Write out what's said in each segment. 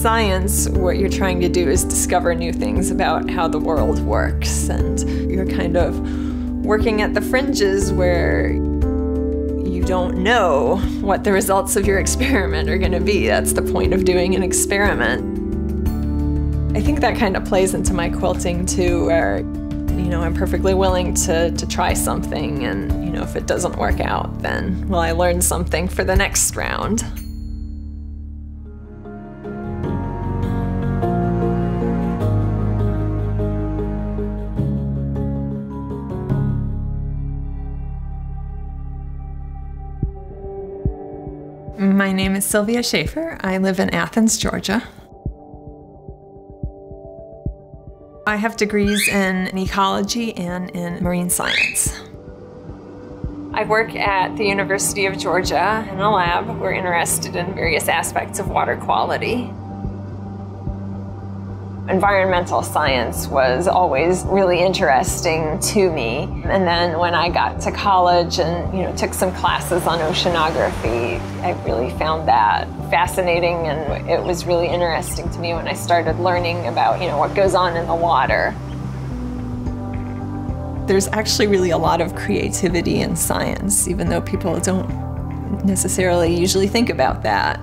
science, what you're trying to do is discover new things about how the world works, and you're kind of working at the fringes where you don't know what the results of your experiment are going to be. That's the point of doing an experiment. I think that kind of plays into my quilting too, where I'm perfectly willing to try something, and if it doesn't work out, then I learn something for the next round. My name is Sylvia Schaefer. I live in Athens, Georgia. I have degrees in ecology and in marine science. I work at the University of Georgia in a lab. We're interested in various aspects of water quality. Environmental science was always really interesting to me. And then when I got to college and took some classes on oceanography, I really found that fascinating, and it was really interesting to me when I started learning about what goes on in the water. There's actually really a lot of creativity in science, even though people don't necessarily usually think about that.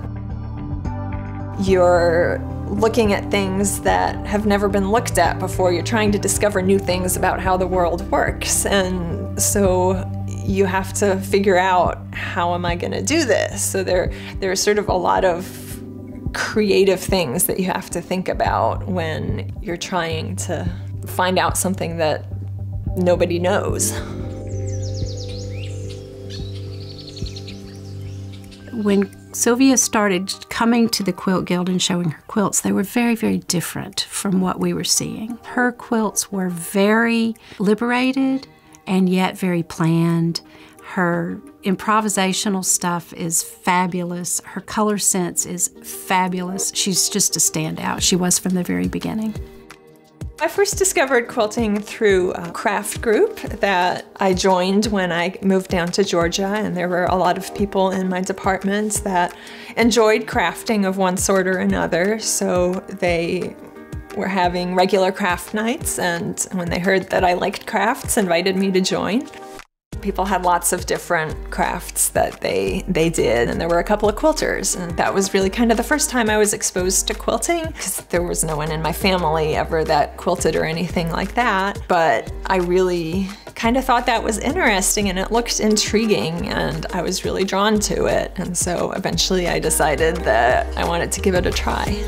You're looking at things that have never been looked at before. You're trying to discover new things about how the world works, and so you have to figure out, how am I going to do this? So there's sort of a lot of creative things that you have to think about when you're trying to find out something that nobody knows. When Sylvia started coming to the Quilt Guild and showing her quilts, they were very, very different from what we were seeing. Her quilts were very liberated and yet very planned. Her improvisational stuff is fabulous. Her color sense is fabulous. She's just a standout. She was from the very beginning. I first discovered quilting through a craft group that I joined when I moved down to Georgia, and there were a lot of people in my department that enjoyed crafting of one sort or another, so they were having regular craft nights, and when they heard that I liked crafts, invited me to join. People had lots of different crafts that they did, and there were a couple of quilters, and that was really kind of the first time I was exposed to quilting, because there was no one in my family ever that quilted or anything like that. But I really kind of thought that was interesting, and it looked intriguing, and I was really drawn to it, and so eventually I decided that I wanted to give it a try.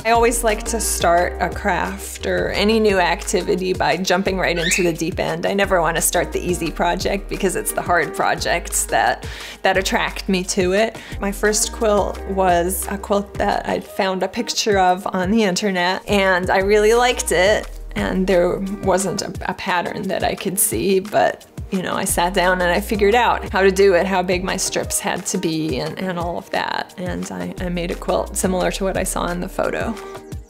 I always like to start a craft or any new activity by jumping right into the deep end. I never want to start the easy project, because it's the hard projects that attract me to it. My first quilt was a quilt that I'd found a picture of on the internet, and I really liked it, and there wasn't a pattern that I could see, but I sat down and I figured out how to do it, how big my strips had to be, and all of that. And I made a quilt similar to what I saw in the photo.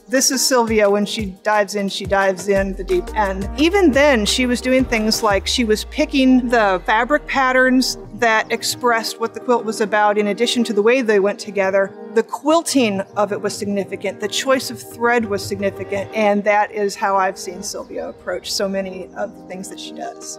This is Sylvia. When she dives in the deep end. Even then, she was doing things like she was picking the fabric patterns that expressed what the quilt was about, in addition to the way they went together. The quilting of it was significant. The choice of thread was significant. And that is how I've seen Sylvia approach so many of the things that she does.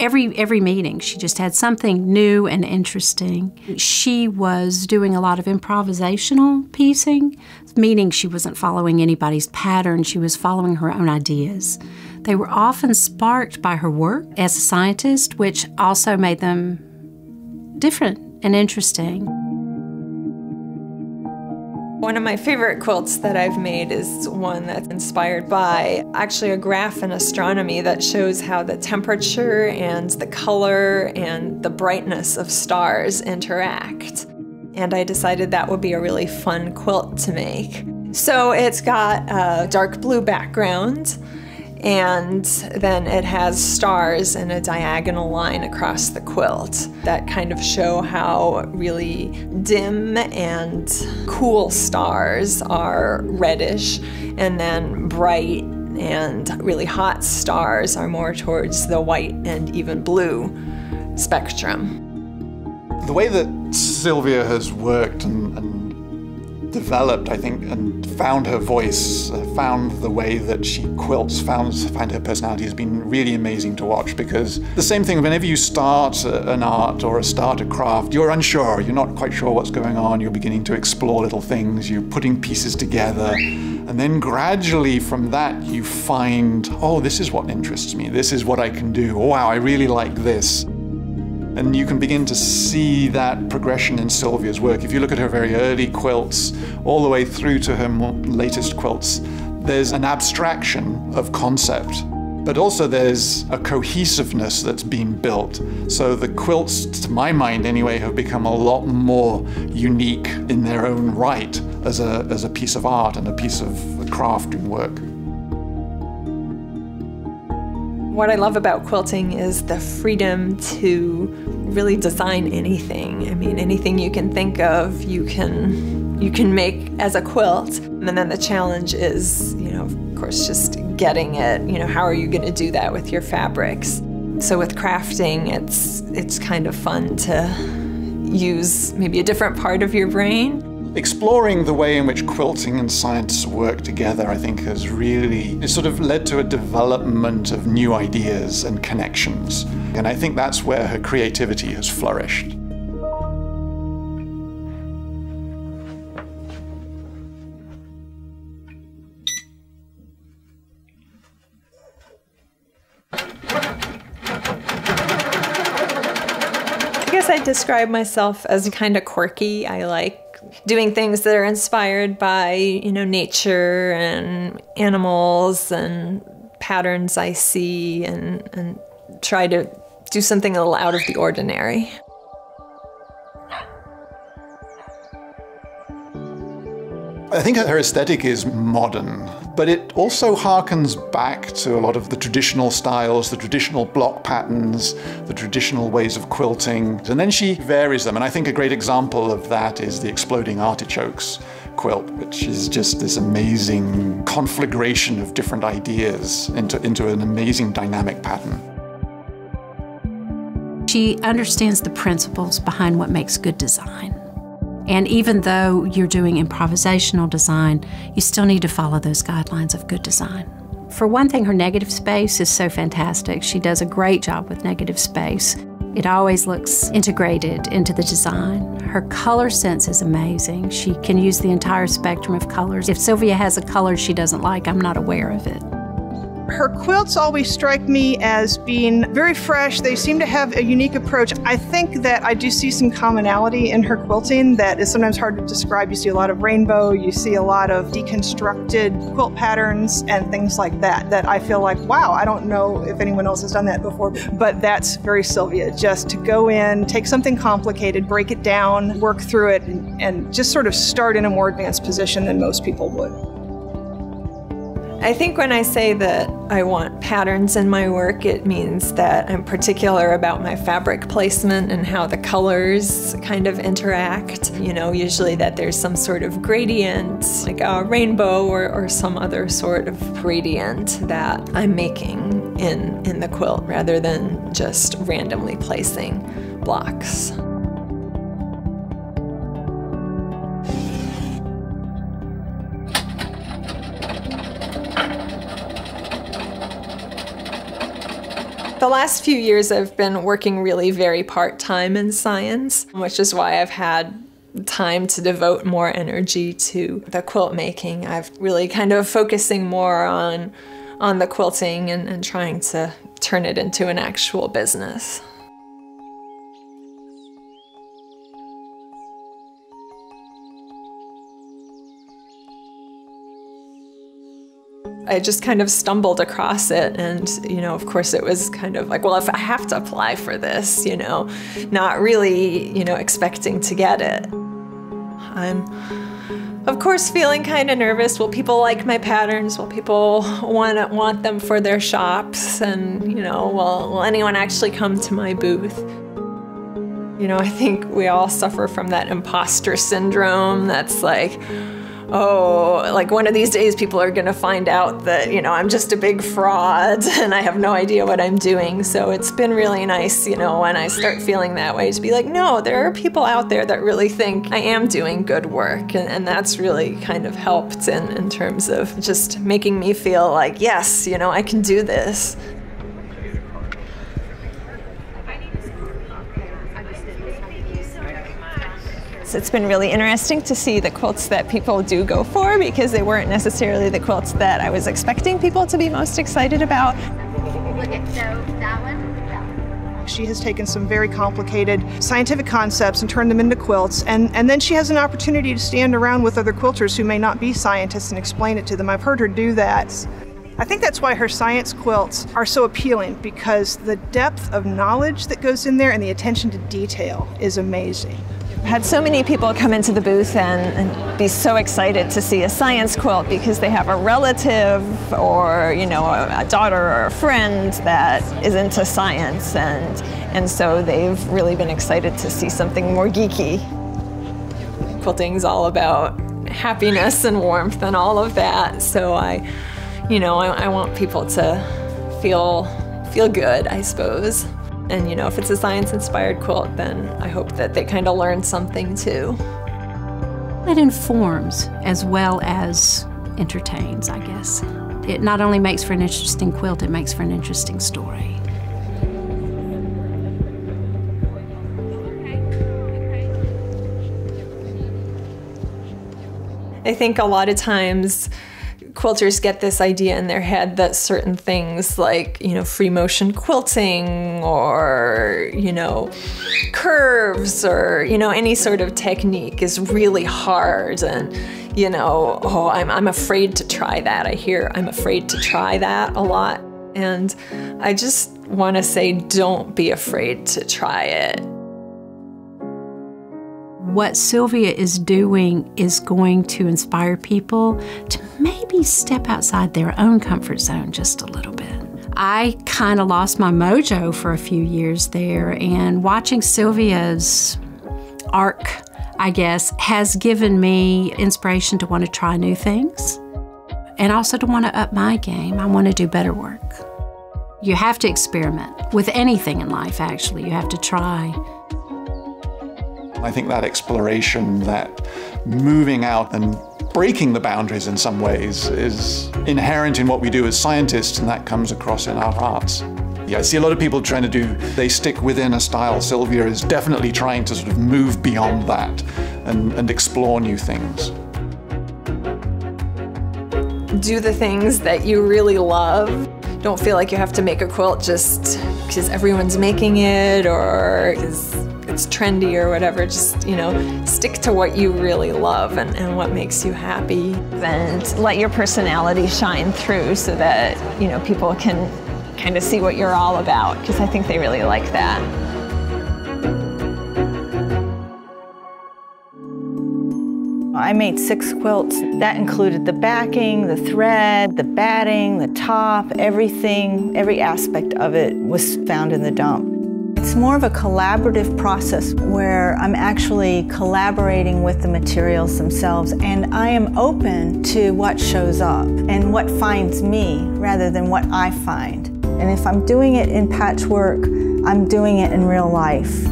Every meeting, she just had something new and interesting. She was doing a lot of improvisational piecing, meaning she wasn't following anybody's pattern, she was following her own ideas. They were often sparked by her work as a scientist, which also made them different and interesting. One of my favorite quilts that I've made is one that's inspired by actually a graph in astronomy that shows how the temperature and the color and the brightness of stars interact. And I decided that would be a really fun quilt to make. So it's got a dark blue background, and then it has stars in a diagonal line across the quilt that kind of show how really dim and cool stars are reddish, and then bright and really hot stars are more towards the white and even blue spectrum. The way that Sylvia has worked and developed, I think, and found her voice, found the way that she quilts, found her personality has been really amazing to watch, because the same thing, whenever you start an art or start a craft, you're unsure, you're not quite sure what's going on, you're beginning to explore little things, you're putting pieces together, and then gradually from that you find, oh, this is what interests me, this is what I can do, wow, I really like this. And you can begin to see that progression in Sylvia's work. If you look at her very early quilts, all the way through to her more latest quilts, there's an abstraction of concept, but also there's a cohesiveness that's been built. So the quilts, to my mind anyway, have become a lot more unique in their own right as a piece of art and a piece of craft and work. What I love about quilting is the freedom to really design anything. I mean, anything you can think of, you can make as a quilt. And then the challenge is, of course, just getting it. How are you going to do that with your fabrics? So with crafting, it's kind of fun to use maybe a different part of your brain. Exploring the way in which quilting and science work together, I think, has really sort of led to a development of new ideas and connections. And I think that's where her creativity has flourished. I guess I describe myself as kind of quirky. I like doing things that are inspired by, nature and animals and patterns I see, and try to do something a little out of the ordinary. I think her aesthetic is modern, but it also harkens back to a lot of the traditional styles, the traditional block patterns, the traditional ways of quilting, and then she varies them. And I think a great example of that is the Exploding Artichokes quilt, which is just this amazing conflagration of different ideas into an amazing dynamic pattern. She understands the principles behind what makes good design. And even though you're doing improvisational design, you still need to follow those guidelines of good design. For one thing, her negative space is so fantastic. She does a great job with negative space. It always looks integrated into the design. Her color sense is amazing. She can use the entire spectrum of colors. If Sylvia has a color she doesn't like, I'm not aware of it. Her quilts always strike me as being very fresh. They seem to have a unique approach. I think that I do see some commonality in her quilting that is sometimes hard to describe. You see a lot of rainbow, you see a lot of deconstructed quilt patterns and things like that, that I feel like, wow, I don't know if anyone else has done that before, but that's very Sylvia, just to go in, take something complicated, break it down, work through it, and just sort of start in a more advanced position than most people would. I think when I say that I want patterns in my work, it means that I'm particular about my fabric placement and how the colors kind of interact. Usually that there's some sort of gradient, like a rainbow or some other sort of gradient that I'm making in the quilt rather than just randomly placing blocks. The last few years I've been working really very part-time in science, which is why I've had time to devote more energy to the quilt making. I've really kind of focusing more on the quilting and trying to turn it into an actual business. I just kind of stumbled across it, and of course it was kind of like, well, if I have to apply for this, not really, expecting to get it. I'm, of course, feeling kind of nervous. Will people like my patterns? Will people want them for their shops? And, will anyone actually come to my booth? I think we all suffer from that imposter syndrome that's like, oh, like one of these days people are gonna find out that, you know, I'm just a big fraud and I have no idea what I'm doing. So it's been really nice, you know, when I start feeling that way to be like, no, there are people out there that really think I am doing good work. And that's really kind of helped in terms of just making me feel like, yes, you know, I can do this. It's been really interesting to see the quilts that people do go for, because they weren't necessarily the quilts that I was expecting people to be most excited about. Okay, so that one. She has taken some very complicated scientific concepts and turned them into quilts, and then she has an opportunity to stand around with other quilters who may not be scientists and explain it to them. I've heard her do that. I think that's why her science quilts are so appealing, because the depth of knowledge that goes in there and the attention to detail is amazing. I had so many people come into the booth and be so excited to see a science quilt because they have a relative or, you know, a daughter or a friend that is into science, and so they've really been excited to see something more geeky. Quilting's all about happiness and warmth and all of that, so I want people to feel good, I suppose. And, you know, if it's a science-inspired quilt, then I hope that they kind of learn something too. It informs as well as entertains, I guess. It not only makes for an interesting quilt, it makes for an interesting story. I think a lot of times quilters get this idea in their head that certain things like, you know, free motion quilting or, you know, curves or, you know, any sort of technique is really hard, and, you know, oh, I'm afraid to try that. I hear I'm afraid to try that a lot. And I just want to say, don't be afraid to try it. What Sylvia is doing is going to inspire people to maybe step outside their own comfort zone just a little bit. I kind of lost my mojo for a few years there, and watching Sylvia's arc, I guess, has given me inspiration to want to try new things and also to want to up my game. I want to do better work. You have to experiment with anything in life, actually. You have to try. I think that exploration, that moving out and breaking the boundaries in some ways is inherent in what we do as scientists, and that comes across in our arts. Yeah, I see a lot of people trying to they stick within a style. Sylvia is definitely trying to sort of move beyond that and explore new things. Do the things that you really love. Don't feel like you have to make a quilt just because everyone's making it or because it's trendy or whatever. Just, you know, stick to what you really love and what makes you happy. And let your personality shine through so that, you know, people can kind of see what you're all about, because I think they really like that. I made 6 quilts. That included the backing, the thread, the batting, the top, everything, every aspect of it was found in the dump. It's more of a collaborative process where I'm actually collaborating with the materials themselves, and I am open to what shows up and what finds me rather than what I find. And if I'm doing it in patchwork, I'm doing it in real life.